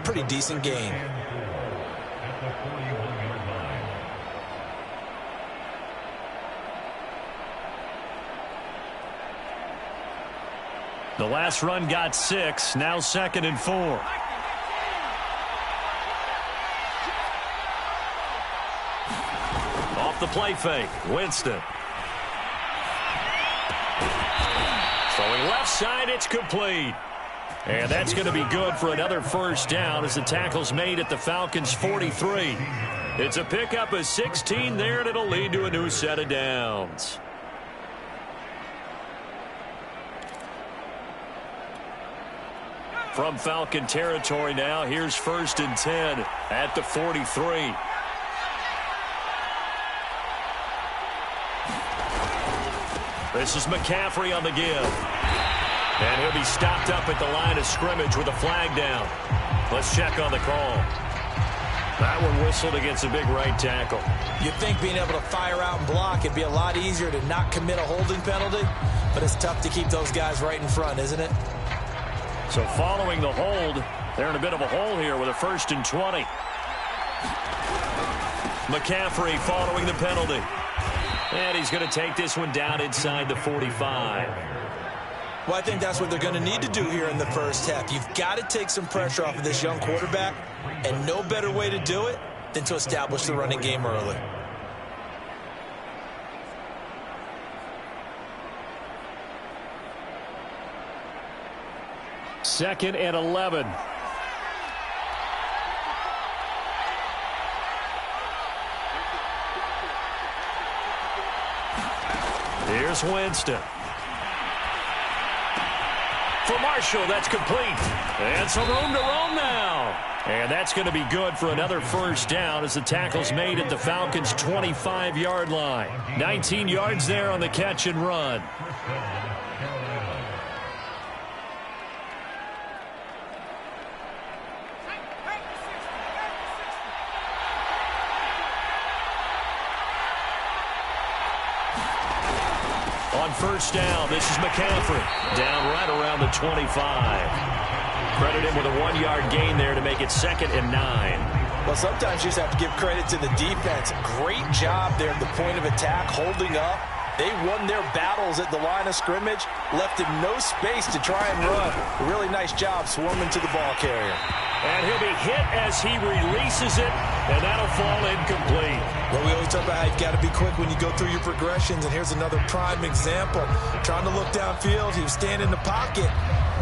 pretty decent gain. The last run got 6, now 2nd and 4. Off the play fake, Winston. Throwing left side, it's complete. And that's going to be good for another first down as the tackle's made at the Falcons' 43. It's a pickup of 16 there, and it'll lead to a new set of downs. From Falcon territory now, here's 1st and 10 at the 43. This is McCaffrey on the give. And he'll be stopped up at the line of scrimmage with a flag down. Let's check on the call. That one whistled against a big right tackle. You'd think being able to fire out and block, it'd be a lot easier to not commit a holding penalty, but it's tough to keep those guys right in front, isn't it? So following the hold, they're in a bit of a hole here with a 1st and 20. McCaffrey following the penalty. And he's going to take this one down inside the 45. Well, I think that's what they're going to need to do here in the first half. You've got to take some pressure off of this young quarterback, and no better way to do it than to establish the running game early. Second and 11. Here's Winston. For Marshall, that's complete. And some room to roam now. And that's going to be good for another first down as the tackle's made at the Falcons' 25-yard line. 19 yards there on the catch and run. On first down, this is McCaffrey. Down right around the 25. Credit him with a 1-yard gain there to make it 2nd and 9. Well, sometimes you just have to give credit to the defense. Great job there at the point of attack, holding up. They won their battles at the line of scrimmage, left him no space to try and run. A really nice job swarming to the ball carrier. And he'll be hit as he releases it, and that'll fall incomplete. Well, we always talk about how you've got to be quick when you go through your progressions, and here's another prime example. Trying to look downfield, he was standing in the pocket,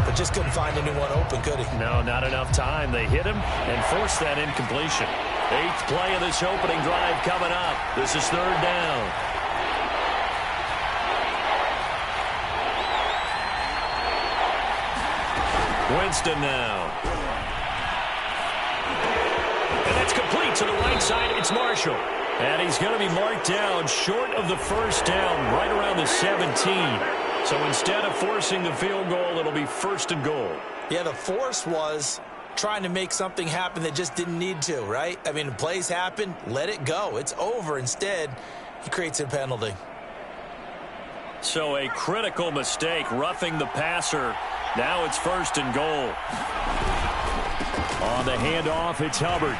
but just couldn't find anyone open, could he? No, not enough time. They hit him and forced that incompletion. 8th play of this opening drive coming up. This is 3rd down. Winston now. And that's complete to the right side. It's Marshall. And he's going to be marked down short of the first down, right around the 17. So instead of forcing the field goal, it'll be 1st and goal. Yeah, the force was trying to make something happen that just didn't need to, right? I mean, plays happen, let it go. It's over. Instead, he creates a penalty. So a critical mistake, roughing the passer. Now it's 1st and goal. On the handoff, it's Hubbard.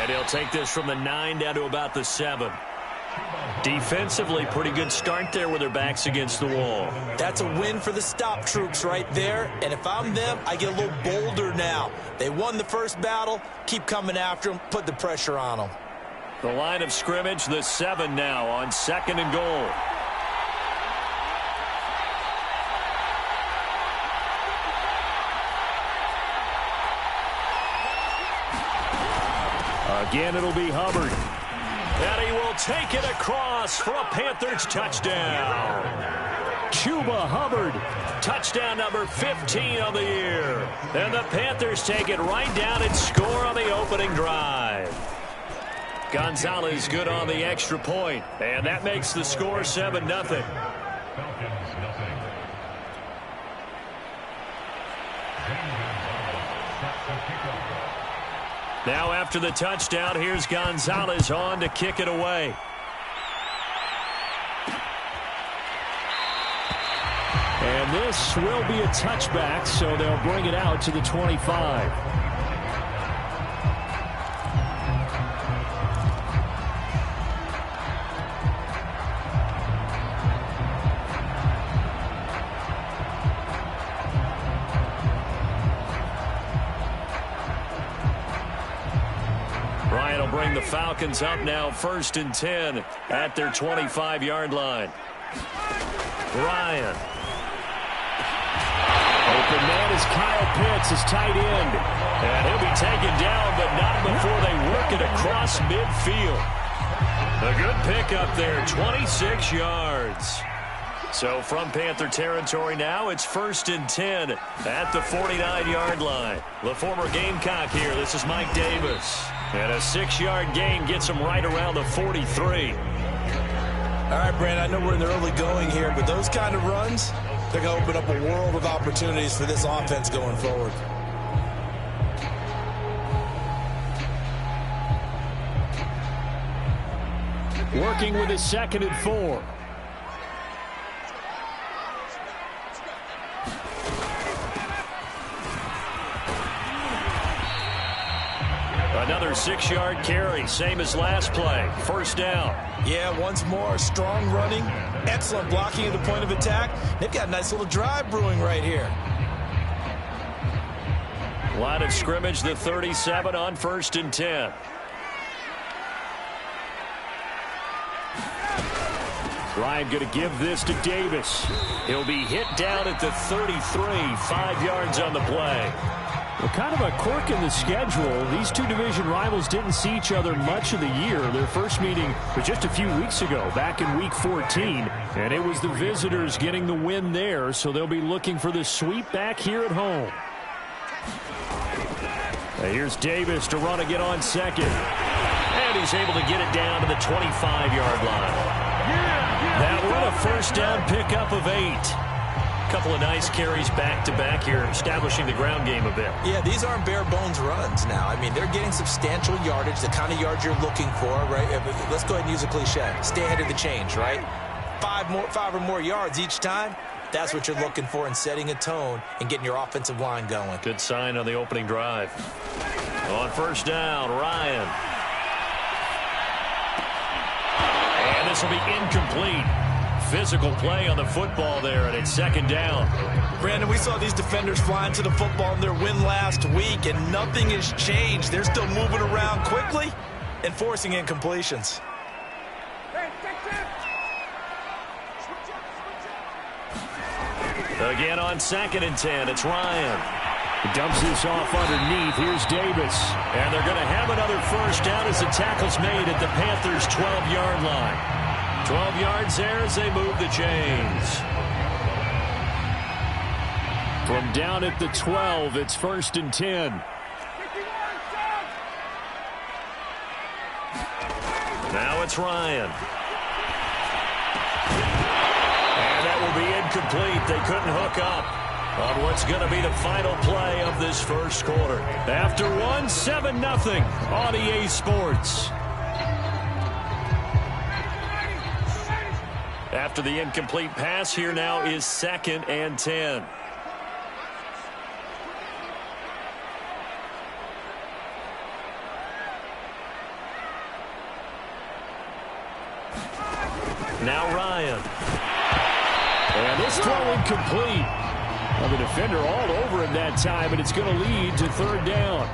And he'll take this from the 9 down to about the 7. Defensively, pretty good start there with their backs against the wall. That's a win for the stop troops right there. And if I'm them, I get a little bolder now. They won the first battle. Keep coming after them. Put the pressure on them. The line of scrimmage, the 7 now on 2nd and goal. Again, it'll be Hubbard. And he will take it across for a Panthers touchdown. Chuba Hubbard, touchdown number 15 on the year. And the Panthers take it right down and score on the opening drive. Gonzalez good on the extra point, and that makes the score 7-0. Now after the touchdown, here's Gonzalez on to kick it away. And And this will be a touchback, so they'll bring it out to the 25. Ryan will bring the Falcons up now 1st and 10 at their 25-yard line. Ryan. Open man is Kyle Pitts, his tight end. And he'll be taken down, but not before they work it across midfield. A good pickup there, 26 yards. So from Panther territory now, it's 1st and 10 at the 49-yard line. The former Gamecock here, this is Mike Davis. And a 6-yard gain gets him right around the 43. All right, Brandon, I know we're in the early going here, but those kind of runs, they're going to open up a world of opportunities for this offense going forward. Working with his 2nd and 4. Another 6-yard carry, same as last play. 1st down. Yeah, once more, strong running, excellent blocking at the point of attack. They've got a nice little drive brewing right here. Line of scrimmage, the 37 on 1st and 10. Ryan going to give this to Davis. He'll be hit down at the 33, 5 yards on the play. Well, kind of a quirk in the schedule. These two division rivals didn't see each other much of the year. Their first meeting was just a few weeks ago, back in Week 14. And it was the visitors getting the win there, so they'll be looking for the sweep back here at home. Now here's Davis to run again on 2nd. And he's able to get it down to the 25-yard line. That will a 1st down pickup of 8. Couple of nice carries back-to-back here, establishing the ground game a bit. Yeah, these aren't bare-bones runs now. I mean, they're getting substantial yardage, the kind of yards you're looking for, right? Let's go ahead and use a cliche. Stay ahead of the change, right? 5 or more yards each time. That's what you're looking for in setting a tone and getting your offensive line going. Good sign on the opening drive. On 1st down, Ryan. And this will be incomplete. Physical play on the football there, and it's 2nd down. Brandon, we saw these defenders flying to the football in their win last week, and nothing has changed. They're still moving around quickly and forcing incompletions. Again on 2nd and 10, it's Ryan. He dumps this off underneath. Here's Davis. And they're going to have another 1st down as the tackle's made at the Panthers' 12-yard line. 12 yards there as they move the chains. From down at the 12, it's 1st and 10. Now it's Ryan. And that will be incomplete. They couldn't hook up on what's going to be the final play of this 1st quarter. After one, 7-0 on EA Sports. After the incomplete pass, here now is 2nd and 10. Now Ryan. And this throw incomplete. Well, the defender all over him that time, and it's going to lead to 3rd down.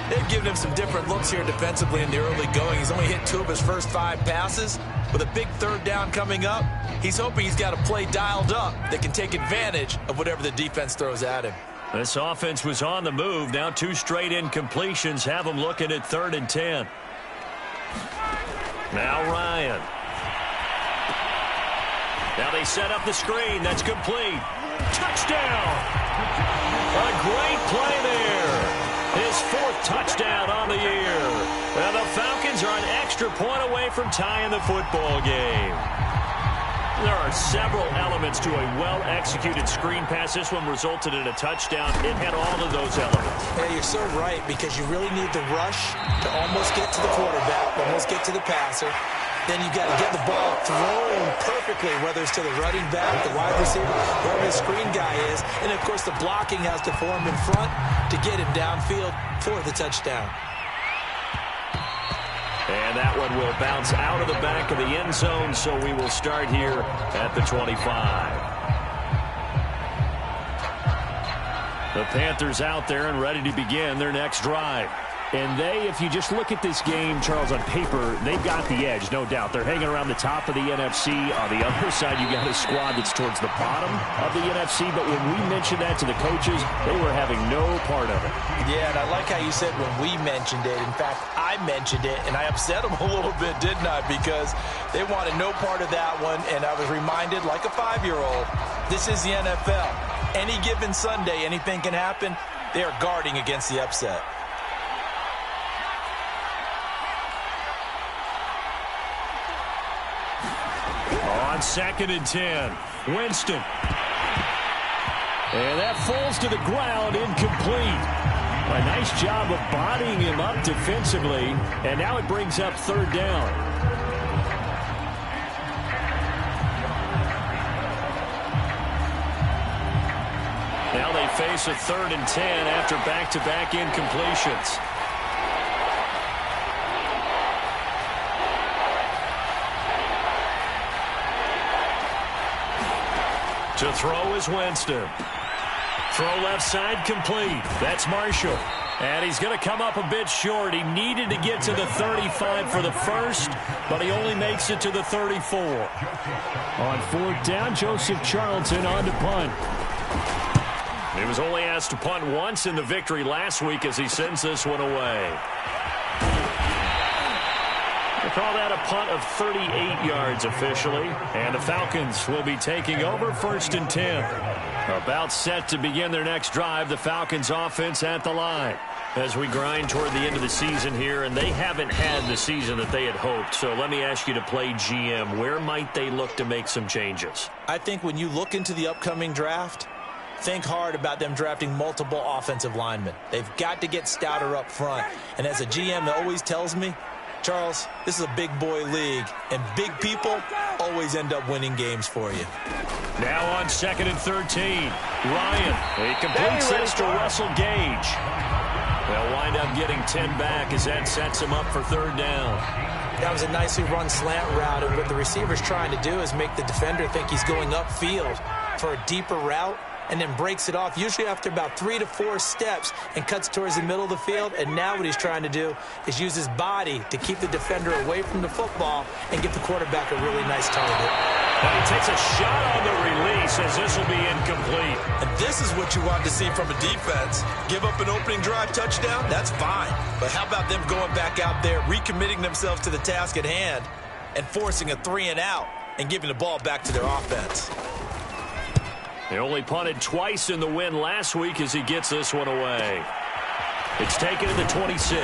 They've given him some different looks here defensively in the early going. He's only hit 2 of his first 5 passes. With a big 3rd down coming up, he's hoping he's got a play dialed up that can take advantage of whatever the defense throws at him. This offense was on the move. Now 2 straight incompletions have them looking at 3rd and 10. Now Ryan. Now they set up the screen. That's complete. Touchdown. A great play there. His 4th touchdown on the year. And the Falcons are an extra point away from tying the football game. There are several elements to a well-executed screen pass. This one resulted in a touchdown. It had all of those elements. Yeah, you're so right, because you really need the rush to almost get to the quarterback, almost get to the passer. then you've got to get the ball thrown perfectly, whether it's to the running back, the wide receiver, whoever the screen guy is. And, of course, the blocking has to form in front to get him downfield for the touchdown. And that one will bounce out of the back of the end zone, so we will start here at the 25. The Panthers out there and ready to begin their next drive. And they, if you just look at this game, Charles, on paper, they've got the edge, no doubt. They're hanging around the top of the NFC. On the other side, you got a squad that's towards the bottom of the NFC. But when we mentioned that to the coaches, they were having no part of it. Yeah, and I like how you said when we mentioned it. In fact, I mentioned it, and I upset them a little bit, didn't I? Because they wanted no part of that one, and I was reminded, like a 5-year-old, this is the NFL. Any given Sunday, anything can happen. They are guarding against the upset. On 2nd and 10, Winston. And that falls to the ground, incomplete. A nice job of bodying him up defensively, and now it brings up 3rd down. Now they face a 3rd and 10 after back-to-back incompletions. To throw is Winston. Throw left side complete. That's Marshall. And he's going to come up a bit short. He needed to get to the 35 for the first, but he only makes it to the 34. On 4th down, Joseph Charlton on to punt. He was only asked to punt once in the victory last week as he sends this one away. They call that a punt of 38 yards officially. And the Falcons will be taking over 1st and 10. About set to begin their next drive, the Falcons offense at the line. As we grind toward the end of the season here, and they haven't had the season that they had hoped. So let me ask you to play GM. Where might they look to make some changes? I think when you look into the upcoming draft, think hard about them drafting multiple offensive linemen. They've got to get stouter up front. And as a GM that always tells me, Charles, this is a big boy league, and big people always end up winning games for you. Now on 2nd and 13, Ryan. He completes this to Russell Gage. They'll wind up getting 10 back as that sets him up for 3rd down. That was a nicely run slant route, and what the receiver's trying to do is make the defender think he's going upfield for a deeper route, and then breaks it off, usually after about 3 to 4 steps, and cuts towards the middle of the field. And now what he's trying to do is use his body to keep the defender away from the football and get the quarterback a really nice target. And he takes a shot on the release as this will be incomplete. And this is what you want to see from a defense. Give up an opening drive touchdown, that's fine. But how about them going back out there, recommitting themselves to the task at hand, and forcing a 3-and-out and giving the ball back to their offense? He only punted twice in the win last week as he gets this one away. It's taken to the 26.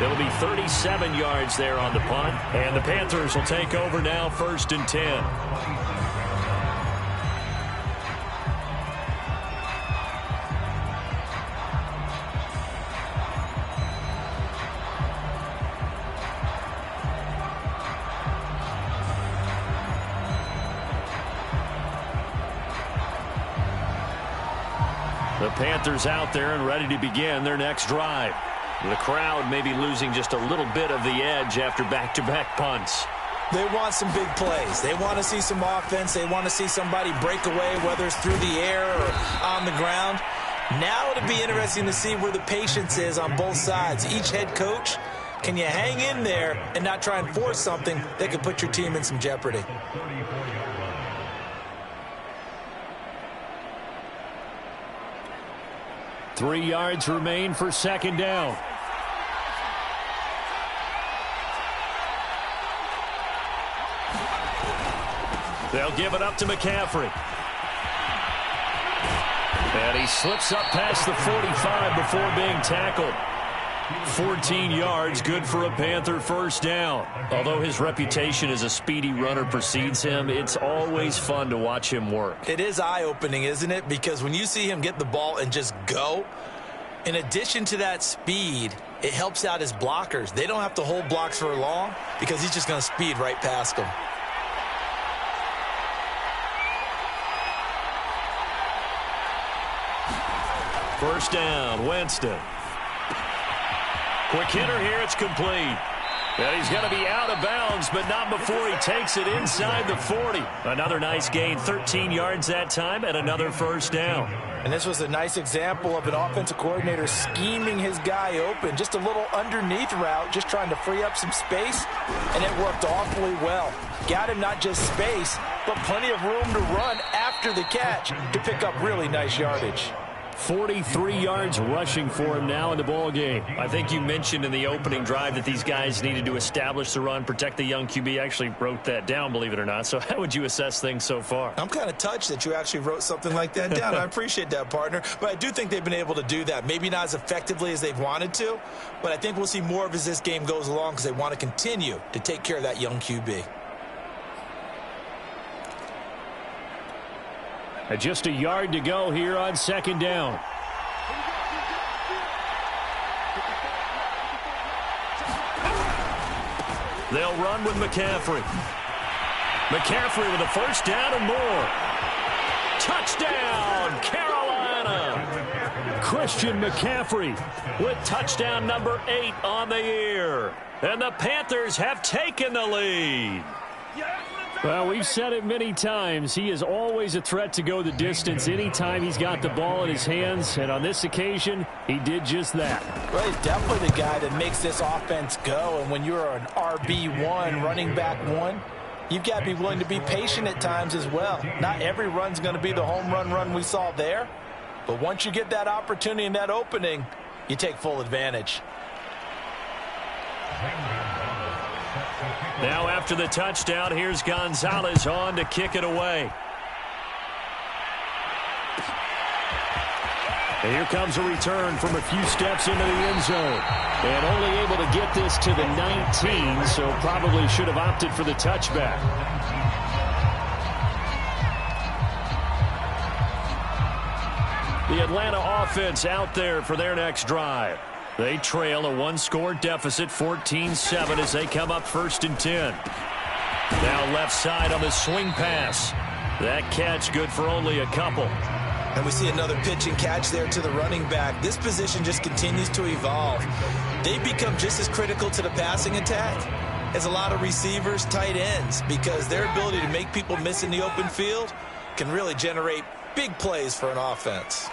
It'll be 37 yards there on the punt. And the Panthers will take over now 1st and 10. The Panthers out there and ready to begin their next drive. The crowd may be losing just a little bit of the edge after back-to-back punts. They want some big plays. They want to see some offense. They want to see somebody break away, whether it's through the air or on the ground. Now it'll be interesting to see where the patience is on both sides. Each head coach, can you hang in there and not try and force something that could put your team in some jeopardy? Three yards remain for 2nd down. They'll give it up to McCaffrey. And he slips up past the 45 before being tackled. 14 yards, good for a Panther 1st down. Although his reputation as a speedy runner precedes him, it's always fun to watch him work. It is eye-opening, isn't it? Because when you see him get the ball and just go, In addition to that speed, it helps out his blockers. They don't have to hold blocks for long because he's just going to speed right past them. First down, Winston. Quick hitter here, it's complete. And he's going to be out of bounds, but not before he takes it inside the 40. Another nice gain, 13 yards that time, and another first down. And this was a nice example of an offensive coordinator scheming his guy open. Just a little underneath route, just trying to free up some space, and it worked awfully well. Got him not just space, but plenty of room to run after the catch to pick up really nice yardage. 43 yards rushing for him now in the ball game. I think you mentioned in the opening drive that these guys needed to establish the run, protect the young QB. Actually wrote that down, believe it or not. So how would you assess things so far? I'm kind of touched that you actually wrote something like that down. I appreciate that, partner. But I do think they've been able to do that. Maybe not as effectively as they've wanted to, but I think we'll see more of as this game goes along because they want to continue to take care of that young QB. Just a yard to go here on second down. They'll run with McCaffrey. McCaffrey with a first down and more. Touchdown, Carolina. Christian McCaffrey with touchdown number 8 on the year. And the Panthers have taken the lead. Well, we've said it many times. He is always a threat to go the distance anytime he's got the ball in his hands. And on this occasion, he did just that. Well, he's definitely the guy that makes this offense go. And when you're an RB1, running back 1, you've got to be willing to be patient at times as well. Not every run's going to be the home run we saw there. But once you get that opportunity and that opening, you take full advantage. Now after the touchdown, here's Gonzalez on to kick it away. And here comes a return from a few steps into the end zone. And only able to get this to the 19, so probably should have opted for the touchback. The Atlanta offense out there for their next drive. They trail a one-score deficit, 14-7, as they come up 1st and 10. Now left side on the swing pass. That catch good for only a couple. And we see another pitch and catch there to the running back. This position just continues to evolve. They've become just as critical to the passing attack as a lot of receivers, tight ends, because their ability to make people miss in the open field can really generate big plays for an offense.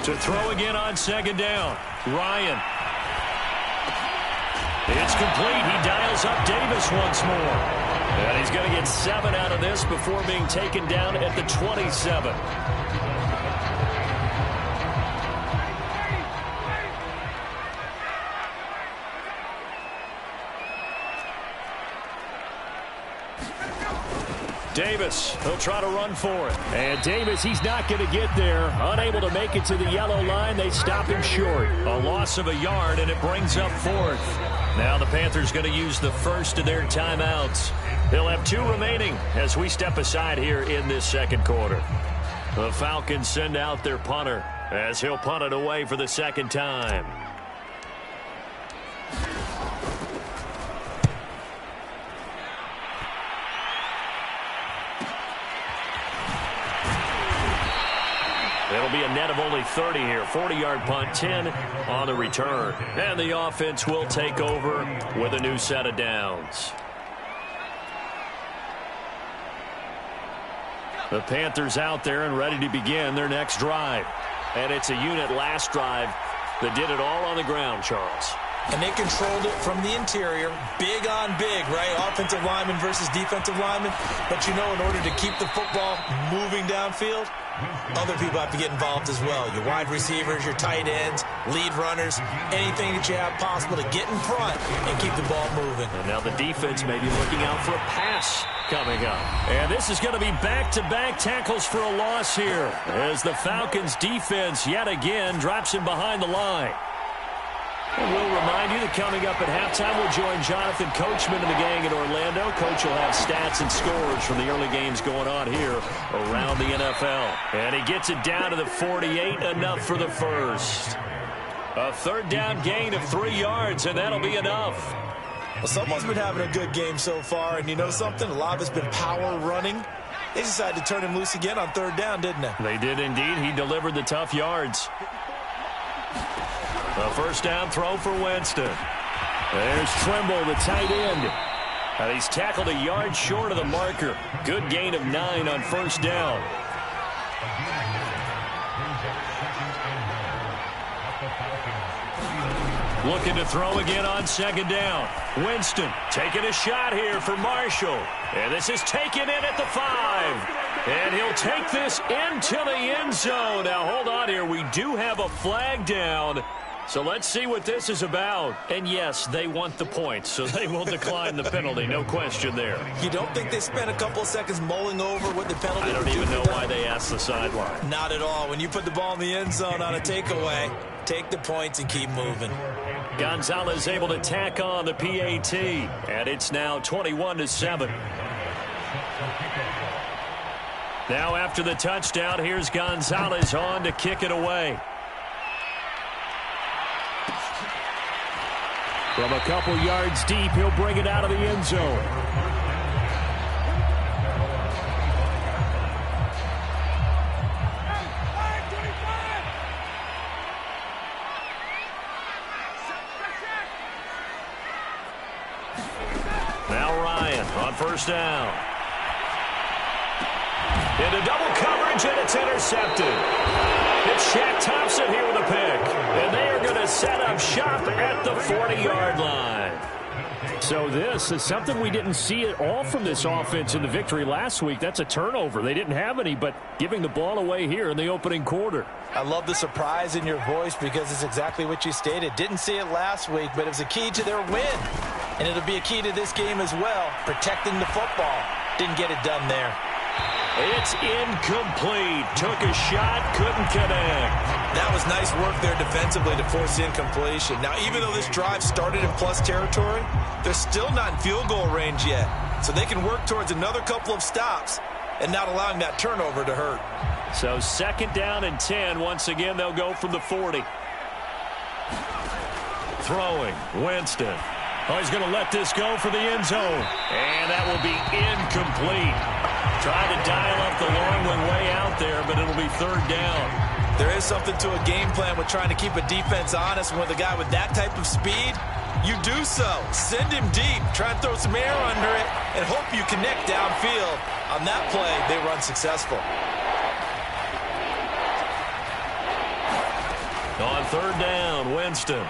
To throw again on second down. Ryan. It's complete. He dials up Davis once more. And he's going to get 7 out of this before being taken down at the 27. Davis, he'll try to run for it. And Davis, he's not going to get there. Unable to make it to the yellow line. They stop him short. A loss of a yard, and it brings up 4th. Now the Panthers going to use the first of their timeouts. They'll have 2 remaining as we step aside here in this second quarter. The Falcons send out their punter as he'll punt it away for the second time. It'll be a net of only 30 here. 40-yard punt, 10 on the return. And the offense will take over with a new set of downs. The Panthers out there and ready to begin their next drive. And it's a unit last drive that did it all on the ground, Charles. And they controlled it from the interior, big on big, right? Offensive lineman versus defensive lineman. But you know, in order to keep the football moving downfield, other people have to get involved as well. Your wide receivers, your tight ends, lead runners, anything that you have possible to get in front and keep the ball moving. And now the defense may be looking out for a pass coming up. And this is going to be back-to-back tackles for a loss here as the Falcons defense yet again drops him behind the line. And we'll remind you that coming up at halftime, we'll join Jonathan Coachman and the gang in Orlando. Coach will have stats and scores from the early games going on here around the NFL. And he gets it down to the 48, enough for the first. A third down gain of 3 yards, and that'll be enough. Well, someone's been having a good game so far, and you know something? A lot of it's been power running. They decided to turn him loose again on third down, didn't they? They did indeed. He delivered the tough yards. A first down throw for Winston. There's Trimble, the tight end. And he's tackled a yard short of the marker. Good gain of 9 on first down. Looking to throw again on second down. Winston taking a shot here for Marshall. And this is taken in at the 5. And he'll take this into the end zone. Now, hold on here. We do have a flag down. So let's see what this is about. And, yes, they want the points, so they will decline the penalty. No question there. You don't think they spent a couple of seconds mulling over what the penalty I don't even know why they asked the sideline. Not at all. When you put the ball in the end zone on a takeaway, take the points and keep moving. Gonzalez able to tack on the PAT, and it's now 21-7. Now after the touchdown, here's Gonzalez on to kick it away. From a couple yards deep, he'll bring it out of the end zone. Now Ryan on first down. Into double coverage, and it's intercepted. It's Shaq Thompson here with a pick. And they are going to set up shop at the 40-yard line. So this is something we didn't see at all from this offense in the victory last week. That's a turnover. They didn't have any, but giving the ball away here in the opening quarter. I love the surprise in your voice because it's exactly what you stated. Didn't see it last week, but it was a key to their win. And it'll be a key to this game as well, protecting the football. Didn't get it done there. It's incomplete. Took a shot, couldn't connect. That was nice work there defensively to force incompletion. Now, even though this drive started in plus territory, they're still not in field goal range yet. So they can work towards another couple of stops and not allowing that turnover to hurt. So second down and 10. Once again, they'll go from the 40. Throwing, Winston. Oh, he's going to let this go for the end zone. And that will be incomplete. Trying to dial up the long one way out there, but it'll be third down. There is something to a game plan with trying to keep a defense honest. And with a guy with that type of speed, you do so. Send him deep. Try and throw some air under it and hope you connect downfield. On that play, they run successful. On third down, Winston.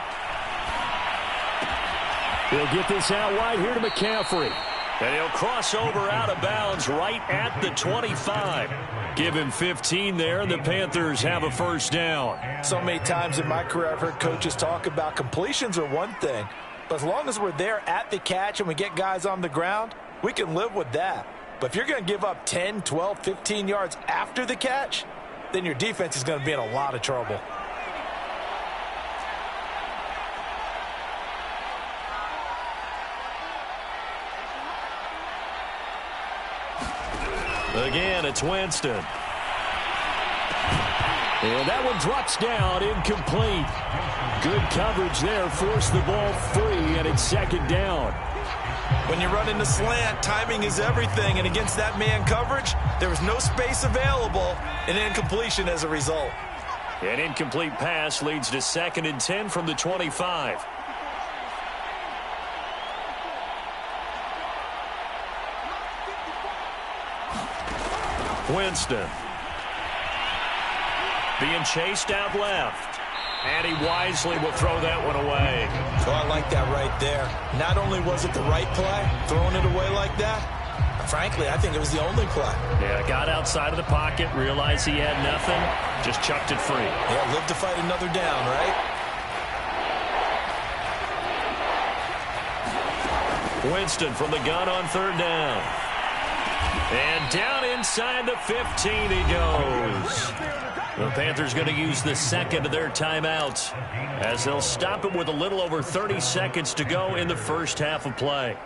He'll get this out wide here to McCaffrey. And he'll cross over out of bounds right at the 25. Give him 15 there, and the Panthers have a first down. So many times in my career I've heard coaches talk about completions are one thing. But as long as we're there at the catch and we get guys on the ground, we can live with that. But if you're going to give up 10, 12, 15 yards after the catch, then your defense is going to be in a lot of trouble. Again, it's Winston. And that one drops down, incomplete. Good coverage there, forced the ball free, and it's second down. When you run in the slant, timing is everything, and against that man coverage, there was no space available, and incompletion as a result. An incomplete pass leads to second and 10 from the 25. Winston. Being chased out left. And he wisely will throw that one away. Oh, I like that right there. Not only was it the right play, throwing it away like that, frankly, I think it was the only play. Yeah, got outside of the pocket, realized he had nothing, just chucked it free. Yeah, live to fight another down, right? Winston from the gun on third down. And down inside the 15 he goes. The Panthers going to use the second of their timeouts as they'll stop it with a little over 30 seconds to go in the first half of play.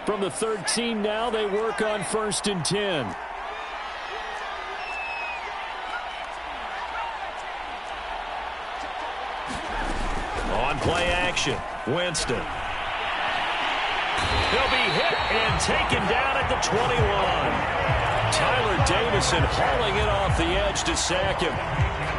From the 13 now, they work on 1st and 10. On play action, Winston. He'll be hit and taken down at the 21. Tyler Davison hauling it off the edge to sack him.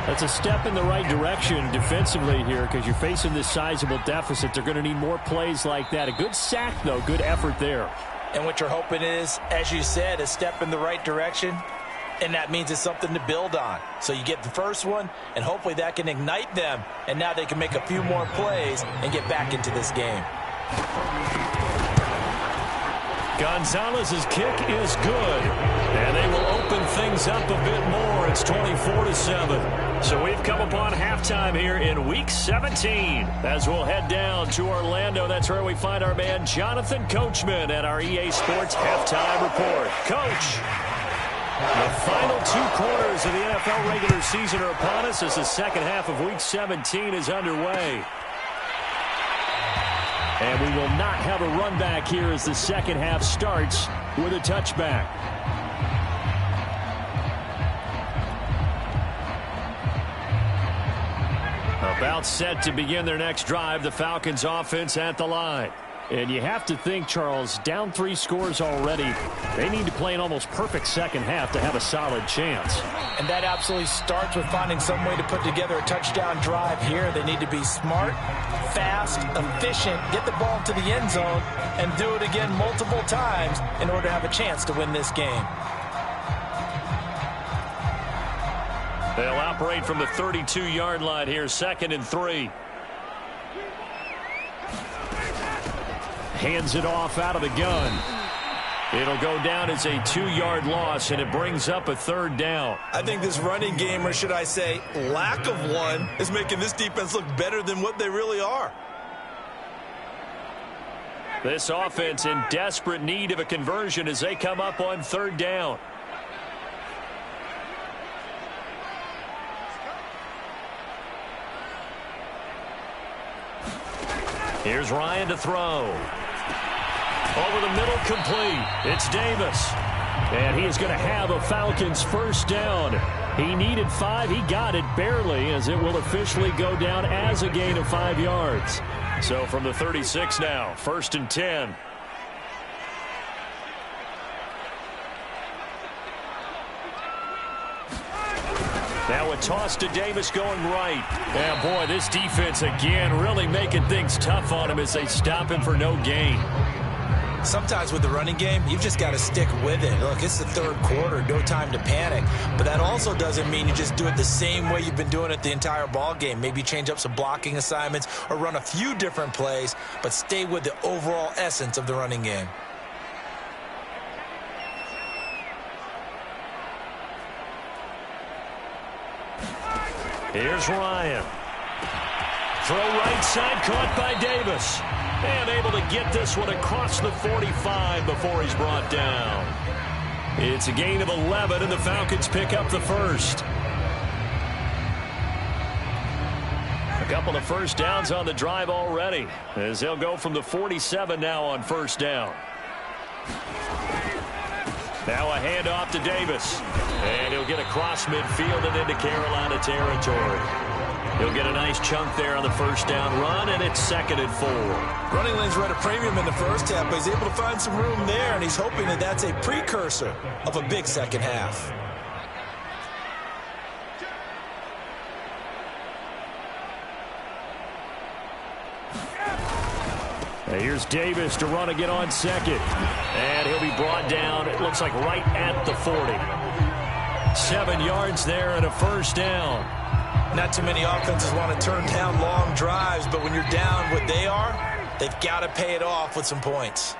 That's a step in the right direction defensively here because you're facing this sizable deficit. They're going to need more plays like that. A good sack, though. Good effort there. And what you're hoping is, as you said, a step in the right direction, and that means it's something to build on. So you get the first one, and hopefully that can ignite them, and now they can make a few more plays and get back into this game. Gonzalez's kick is good, and they will open things up a bit more. It's 24-7. So we've come upon halftime here in Week 17. As we'll head down to Orlando, that's where we find our man Jonathan Coachman at our EA Sports Halftime Report. Coach, the final 2 quarters of the NFL regular season are upon us as the second half of Week 17 is underway. And we will not have a run back here as the second half starts with a touchback. About set to begin their next drive, the Falcons offense at the line. And you have to think, Charles, down 3 scores already. They need to play an almost perfect second half to have a solid chance. And that absolutely starts with finding some way to put together a touchdown drive here. They need to be smart, fast, efficient, get the ball to the end zone, and do it again multiple times in order to have a chance to win this game. They'll operate from the 32-yard line here, 2nd and 3. Hands it off out of the gun. It'll go down as a 2-yard loss, and it brings up a 3rd down. I think this running game, or should I say lack of one, is making this defense look better than what they really are. This offense in desperate need of a conversion as they come up on 3rd down. Here's Ryan to throw. Over the middle, complete. It's Davis. And he is going to have a Falcons 1st down. He needed 5. He got it barely, as it will officially go down as a gain of 5 yards. So from the 36 now, 1st and 10. Now a toss to Davis going right. And boy, this defense again really making things tough on him as they stop him for no gain. Sometimes with the running game, you've just got to stick with it. Look, it's the 3rd quarter, no time to panic. But that also doesn't mean you just do it the same way you've been doing it the entire ball game. Maybe change up some blocking assignments or run a few different plays, but stay with the overall essence of the running game. Here's Ryan. Throw right side, caught by Davis. And able to get this one across the 45 before he's brought down. It's a gain of 11, and the Falcons pick up the 1st. A couple of 1st downs on the drive already, as they'll go from the 47 now on 1st down. Now a handoff to Davis. And he'll get across midfield and into Carolina territory. He'll get a nice chunk there on the 1st down run, and it's 2nd and 4. Running lanes were at a premium in the first half, but he's able to find some room there, and he's hoping that that's a precursor of a big second half. Here's Davis to run again on 2nd. And he'll be brought down, it looks like right at the 40. 7 yards there and a 1st down. Not too many offenses want to turn down long drives, but when you're down what they are, they've got to pay it off with some points.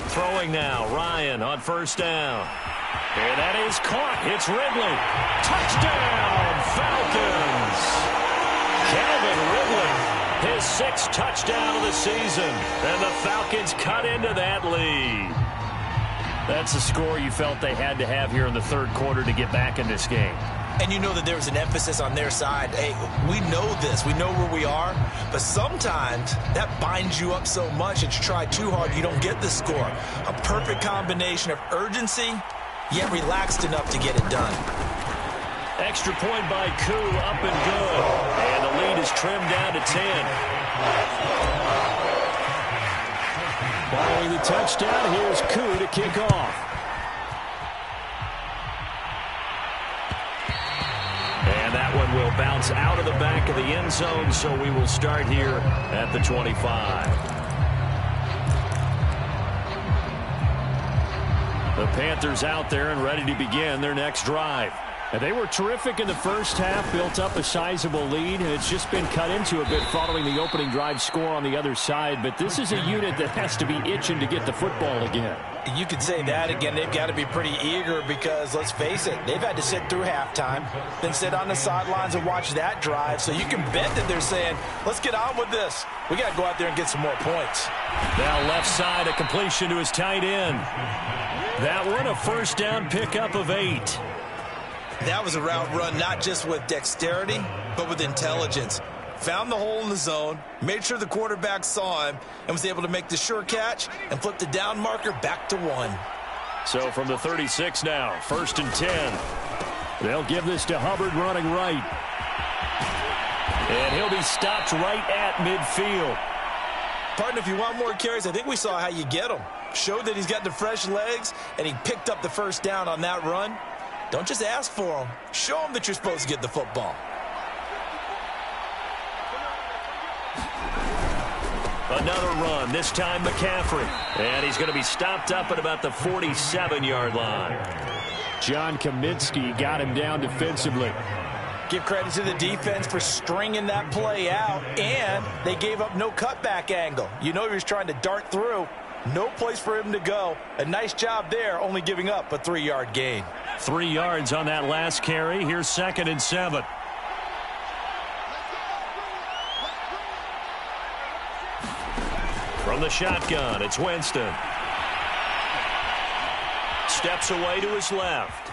Throwing now, Ryan on 1st down. And that is caught. It's Ridley. Touchdown, Falcons. Calvin Ridley, his 6th touchdown of the season. And the Falcons cut into that lead. That's the score you felt they had to have here in the 3rd quarter to get back in this game. And you know that there's an emphasis on their side. Hey, we know this. We know where we are. But sometimes that binds you up so much that you try too hard, you don't get the score. A perfect combination of urgency, yet relaxed enough to get it done. Extra point by Koo, up and good. And the lead is trimmed down to 10. Following the touchdown, here's Koo to kick off. And that one will bounce out of the back of the end zone, so we will start here at the 25. The Panthers out there and ready to begin their next drive. And they were terrific in the first half, built up a sizable lead, and it's just been cut into a bit following the opening drive score on the other side. But this is a unit that has to be itching to get the football again. You could say that again. They've got to be pretty eager because, let's face it, they've had to sit through halftime, then sit on the sidelines and watch that drive. So you can bet that they're saying, let's get on with this. We got to go out there and get some more points. Now left side, a completion to his tight end. That one, a first down pickup of 8. That was a route run not just with dexterity, but with intelligence. Found the hole in the zone, made sure the quarterback saw him, and was able to make the sure catch and flip the down marker back to 1. So from the 36 now, 1st and 10. They'll give this to Hubbard running right. And he'll be stopped right at midfield. Partner, if you want more carries, I think we saw how you get them. Showed that he's got the fresh legs, and he picked up the first down on that run. Don't just ask for them. Show them that you're supposed to get the football. Another run, this time McCaffrey. And he's going to be stopped up at about the 47-yard line. John Kaminsky got him down defensively. Give credit to the defense for stringing that play out, and they gave up no cutback angle. You know he was trying to dart through. No place for him to go. A nice job there, only giving up a 3-yard gain. 3 yards on that last carry. Here's 2nd and 7. From the shotgun, it's Winston. Steps away to his left.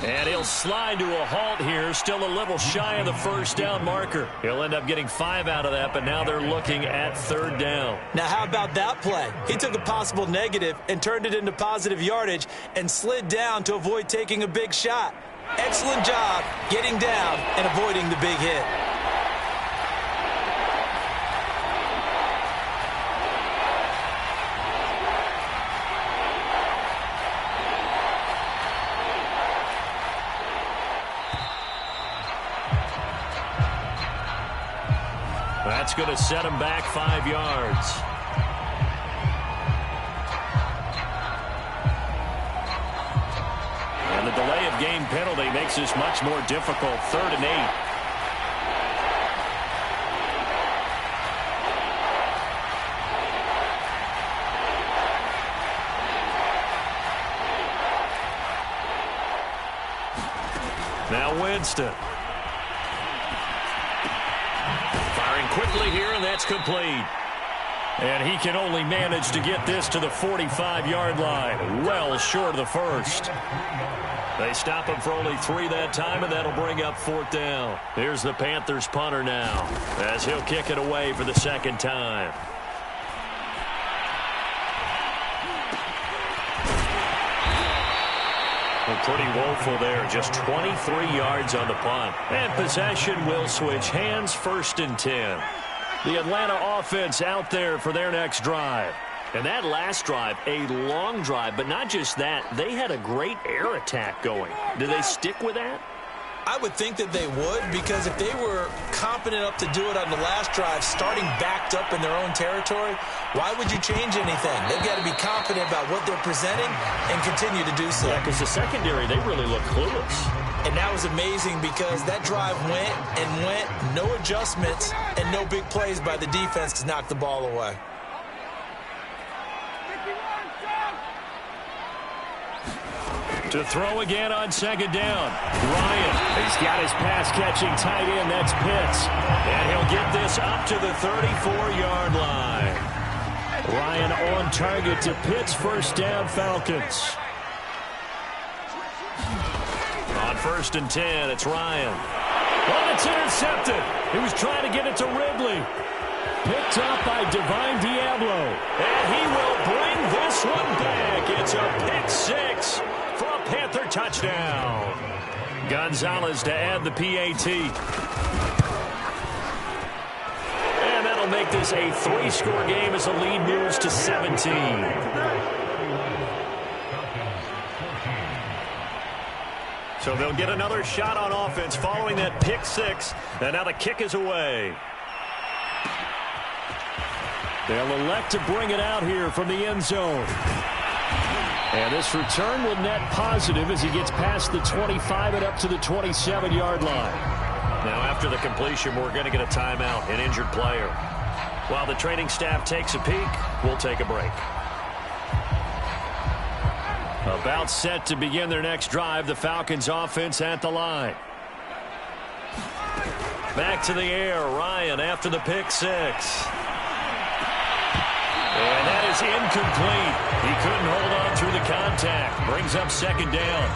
And he'll slide to a halt here, still a little shy of the first down marker. He'll end up getting 5 out of that, but now they're looking at 3rd down. Now, how about that play? He took a possible negative and turned it into positive yardage and slid down to avoid taking a big shot. Excellent job getting down and avoiding the big hit. That's going to set him back 5 yards. And the delay of game penalty makes this much more difficult. 3rd and 8. Now Winston. Quickly here, and that's complete. And he can only manage to get this to the 45-yard line, well short of the first. They stop him for only 3 that time, and that'll bring up 4th down. Here's the Panthers punter now, as he'll kick it away for the 2nd time. Pretty woeful there, just 23 yards on the punt. And possession will switch hands, 1st and 10. The Atlanta offense out there for their next drive. And that last drive, a long drive, but not just that, they had a great air attack going. Do they stick with that? I would think that they would, because if they were confident enough to do it on the last drive, starting backed up in their own territory, why would you change anything? They've got to be confident about what they're presenting and continue to do so. Yeah, because the secondary, they really look clueless. And that was amazing because that drive went and went, no adjustments, and no big plays by the defense to knock the ball away. To throw again on 2nd down. Ryan, he's got his pass-catching tight end. That's Pitts. And he'll get this up to the 34-yard line. Ryan on target to Pitts. 1st down, Falcons. On first and 10. It's Ryan. Oh, it's intercepted. He was trying to get it to Ridley. Picked up by Divine Diablo. And he will bring this one back. It's a pick six for a Panther touchdown. Gonzalez to add the PAT. And that'll make this a 3-score game as the lead moves to 17. So they'll get another shot on offense following that pick six. And now the kick is away. They'll elect to bring it out here from the end zone. And this return will net positive as he gets past the 25 and up to the 27-yard line. Now after the completion, we're going to get a timeout, an injured player. While the training staff takes a peek, we'll take a break. About set to begin their next drive, the Falcons offense at the line. Back to the air, Ryan after the pick six. And that is incomplete. He couldn't hold on through the contact. Brings up second down.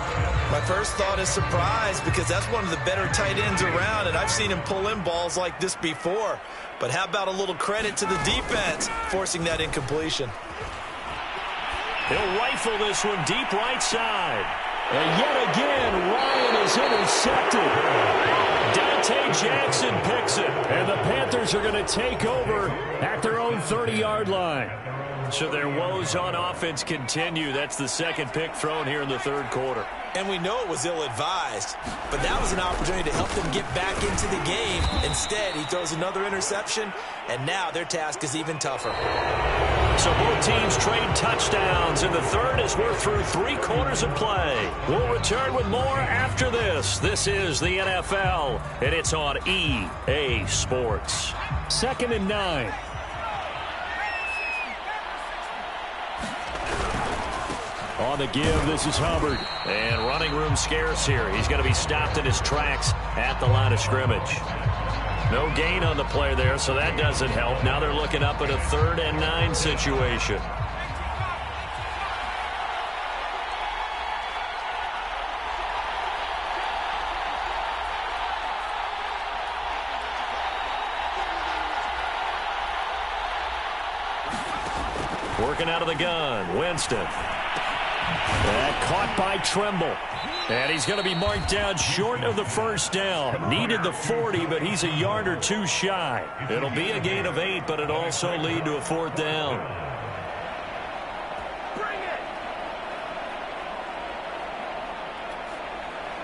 My first thought is surprise because that's one of the better tight ends around, and I've seen him pull in balls like this before. But how about a little credit to the defense forcing that incompletion? He'll rifle this one deep right side. And yet again, Ryan is intercepted. Dante Jackson picks it. And the Panthers are going to take over at their own 30-yard line. So their woes on offense continue. That's the second pick thrown here in the third quarter. And we know it was ill-advised, but that was an opportunity to help them get back into the game. Instead, he throws another interception, and now their task is even tougher. So both teams trade touchdowns in the third as we're through 3 quarters of play. We'll return with more after this. This is the NFL, and it's on EA Sports. 2nd and 9. On the give, this is Hubbard. And running room scarce here. He's going to be stopped in his tracks at the line of scrimmage. No gain on the play there, so that doesn't help. Now they're looking up at a 3rd and 9 situation. Working out of the gun, Winston. Caught by Tremble. And he's going to be marked down short of the first down. Needed the 40, but he's a yard or 2 shy. It'll be a gain of 8, but it'll also lead to a 4th down.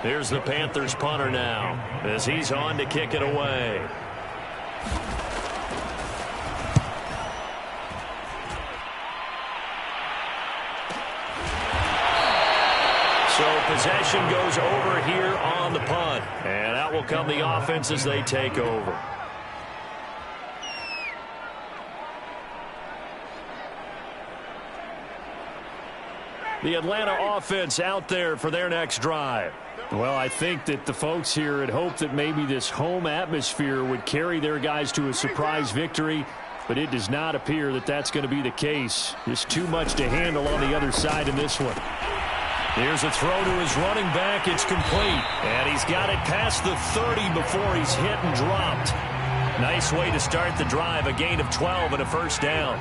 Here's the Panthers punter now as he's on to kick it away. So possession goes over here on the punt. And out will come the offense as they take over. The Atlanta offense out there for their next drive. Well, I think that the folks here had hoped that maybe this home atmosphere would carry their guys to a surprise victory, but it does not appear that that's going to be the case. There's too much to handle on the other side in this one. Here's a throw to his running back. It's complete. And he's got it past the 30 before he's hit and dropped. Nice way to start the drive. A gain of 12 and a first down.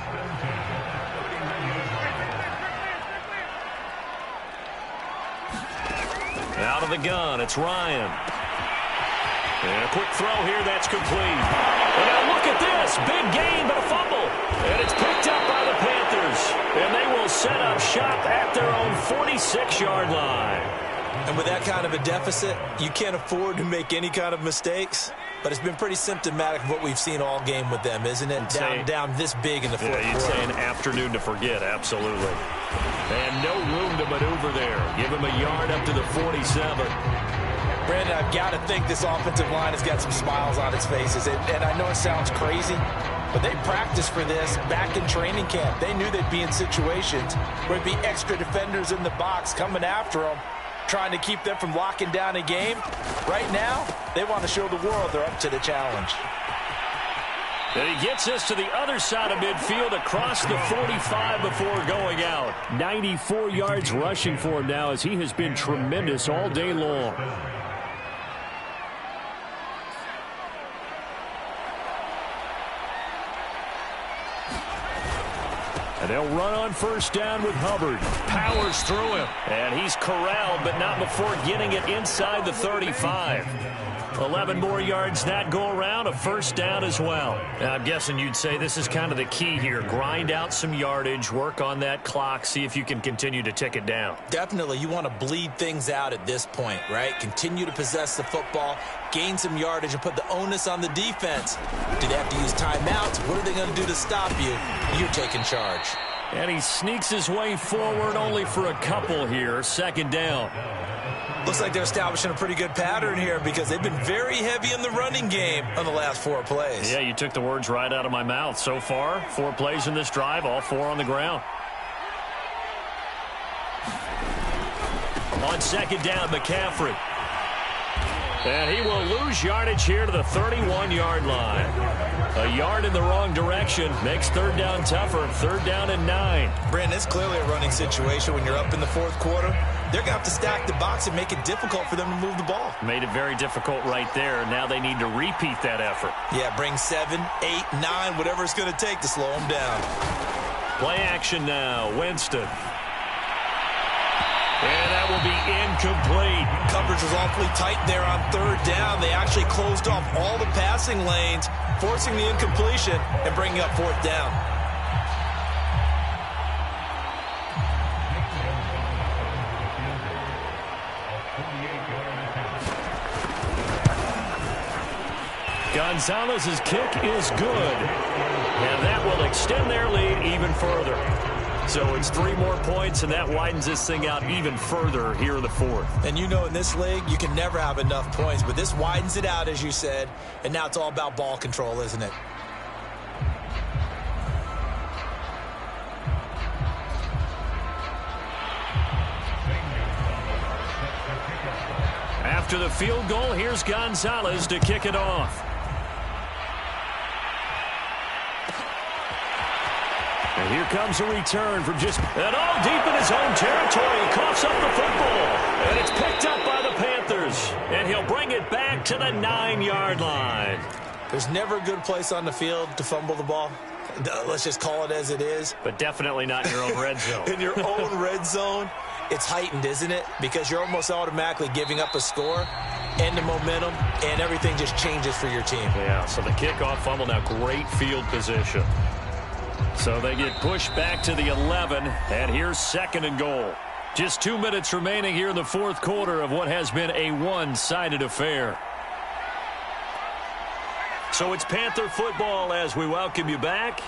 Out of the gun, it's Ryan. And a quick throw here, that's complete. And now look at this. Big gain, but a fumble. And it's picked up by the Panthers. And they will set up shop at their own 46-yard line. And with that kind of a deficit, you can't afford to make any kind of mistakes. But it's been pretty symptomatic of what we've seen all game with them, isn't it? Down this big in the fourth quarter. You'd say an afternoon to forget, absolutely. And no room to maneuver there. Give him a yard up to the 47. Brandon, I've got to think this offensive line has got some smiles on its faces. And I know it sounds crazy, but they practiced for this back in training camp. They knew they'd be in situations where there'd be extra defenders in the box coming after them, trying to keep them from locking down a game. Right now, they want to show the world they're up to the challenge. And he gets us to the other side of midfield across the 45 before going out. 94 yards rushing for him now as he has been tremendous all day long. And they'll run on first down with Hubbard. Powers through him. And he's corralled, but not before getting it inside the 35. 11 more yards that go around, a first down as well. Now, I'm guessing you'd say this is kind of the key here. Grind out some yardage, work on that clock, see if you can continue to tick it down. Definitely, you want to bleed things out at this point, right? Continue to possess the football, gain some yardage, and put the onus on the defense. Do they have to use timeouts? What are they going to do to stop you? You're taking charge. And he sneaks his way forward only for a couple here. Second down. Looks like they're establishing a pretty good pattern here because they've been very heavy in the running game on the last 4 plays. Yeah, you took the words right out of my mouth. So far, 4 plays in this drive, all 4 on the ground. On second down, McCaffrey. And he will lose yardage here to the 31-yard line. A yard in the wrong direction makes third down tougher. Third down and 9. Brandon, it's clearly a running situation when you're up in the fourth quarter. They're going to have to stack the box and make it difficult for them to move the ball. Made it very difficult right there. Now they need to repeat that effort. Yeah, bring 7, 8, 9, whatever it's going to take to slow them down. Play action now. Winston. And that will be incomplete. Coverage was awfully tight there on third down. They actually closed off all the passing lanes, forcing the incompletion and bringing up fourth down. Gonzalez's kick is good. And that will extend their lead even further. So it's 3 more points, and that widens this thing out even further here in the fourth. And you know in this league, you can never have enough points, but this widens it out, as you said, and now it's all about ball control, isn't it? After the field goal, here's Gonzalez to kick it off. And here comes a return from just and all deep in his own territory. He coughs up the football. And it's picked up by the Panthers. And he'll bring it back to the 9-yard line. There's never a good place on the field to fumble the ball. Let's just call it as it is. But definitely not in your own red zone. In your own red zone, it's heightened, isn't it? Because you're almost automatically giving up a score and the momentum, and everything just changes for your team. Yeah, so the kickoff fumble, now great field position. So they get pushed back to the 11, and here's second and goal. Just 2 minutes remaining here in the fourth quarter of what has been a one-sided affair. So it's Panther football as we welcome you back.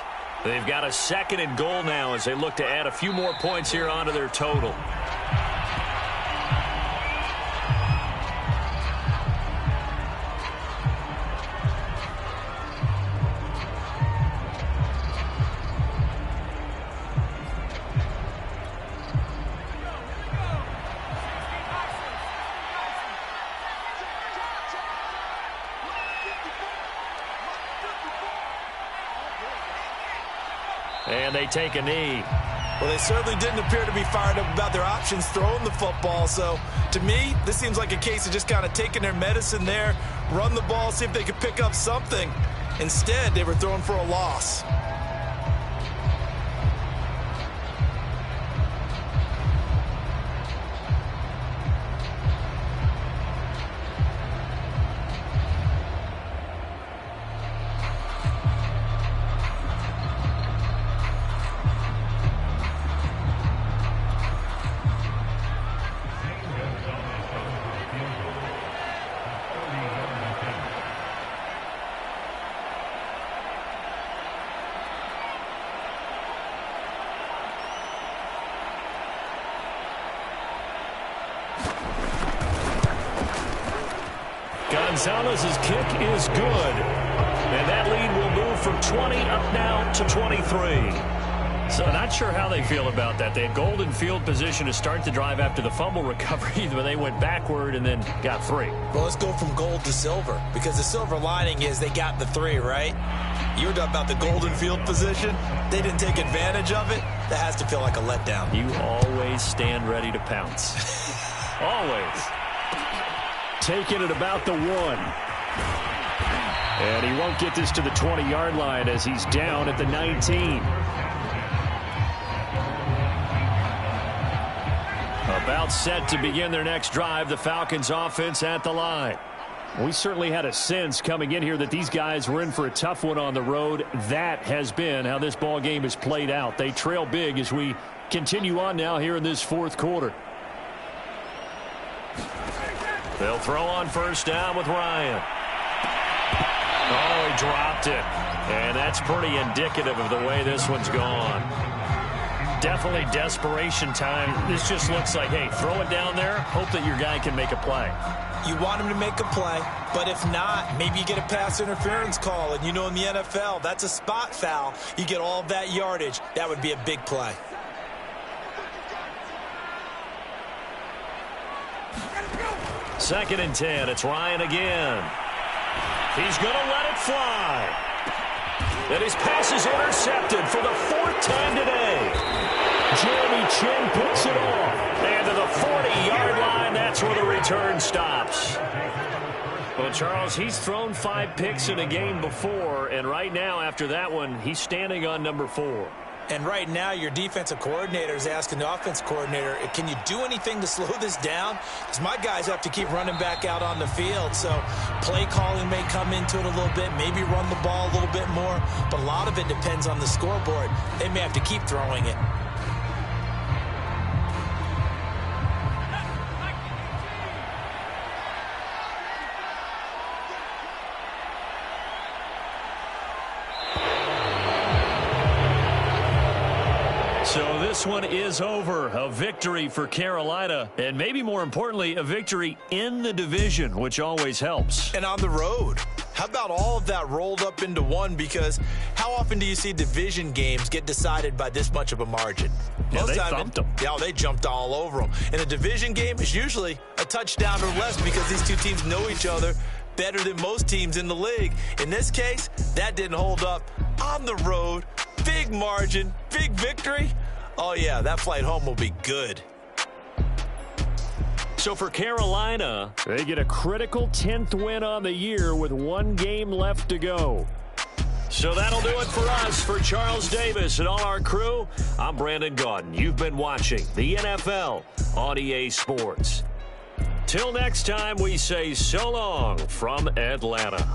They've got a second and goal now as they look to add a few more points here onto their total. And they take a knee. Well, they certainly didn't appear to be fired up about their options throwing the football. So, to me, this seems like a case of just kind of taking their medicine there, run the ball, see if they could pick up something. Instead, they were throwing for a loss. Gonzalez's kick is good. And that lead will move from 20 up now to 23. So not sure how they feel about that. They had golden field position to start the drive after the fumble recovery, but they went backward and then got 3. Well, let's go from gold to silver, because the silver lining is they got the 3, right? You were talking about the golden field position. They didn't take advantage of it. That has to feel like a letdown. You always stand ready to pounce. Always. Taking it about the 1. And he won't get this to the 20-yard line as he's down at the 19. About set to begin their next drive, the Falcons offense at the line. We certainly had a sense coming in here that these guys were in for a tough one on the road. That has been how this ball game has played out. They trail big as we continue on now here in this 4th quarter. They'll throw on first down with Ryan. Oh, he dropped it. And that's pretty indicative of the way this one's gone. Definitely desperation time. This just looks like, hey, throw it down there, hope that your guy can make a play. You want him to make a play, but if not, maybe you get a pass interference call. And you know in the NFL, that's a spot foul. You get all of that yardage. That would be a big play. Second and 10. It's Ryan again. He's going to let it fly. And his pass is intercepted for the 4th time today. Jeremy Chin picks it off. And to the 40-yard line, that's where the return stops. Well, Charles, he's thrown 5 picks in a game before, and right now, after that one, he's standing on number 4. And right now, your defensive coordinator is asking the offensive coordinator, can you do anything to slow this down? Because my guys have to keep running back out on the field. So play calling may come into it a little bit, maybe run the ball a little bit more. But a lot of it depends on the scoreboard. They may have to keep throwing it. So this one is over. A victory for Carolina, and maybe more importantly, a victory in the division, which always helps. And on the road. How about all of that rolled up into one? Because how often do you see division games get decided by this much of a margin? Yeah, they thumped them. Yeah, they jumped all over them. And a division game is usually a touchdown or less because these two teams know each other better than most teams in the league. In this case, that didn't hold up. On the road, big margin, big victory. Oh, yeah, that flight home will be good. So for Carolina, they get a critical 10th win on the year with 1 game left to go. So that'll do it for us. For Charles Davis and all our crew, I'm Brandon Gaudin. You've been watching the NFL on EA Sports. Till next time, we say so long from Atlanta.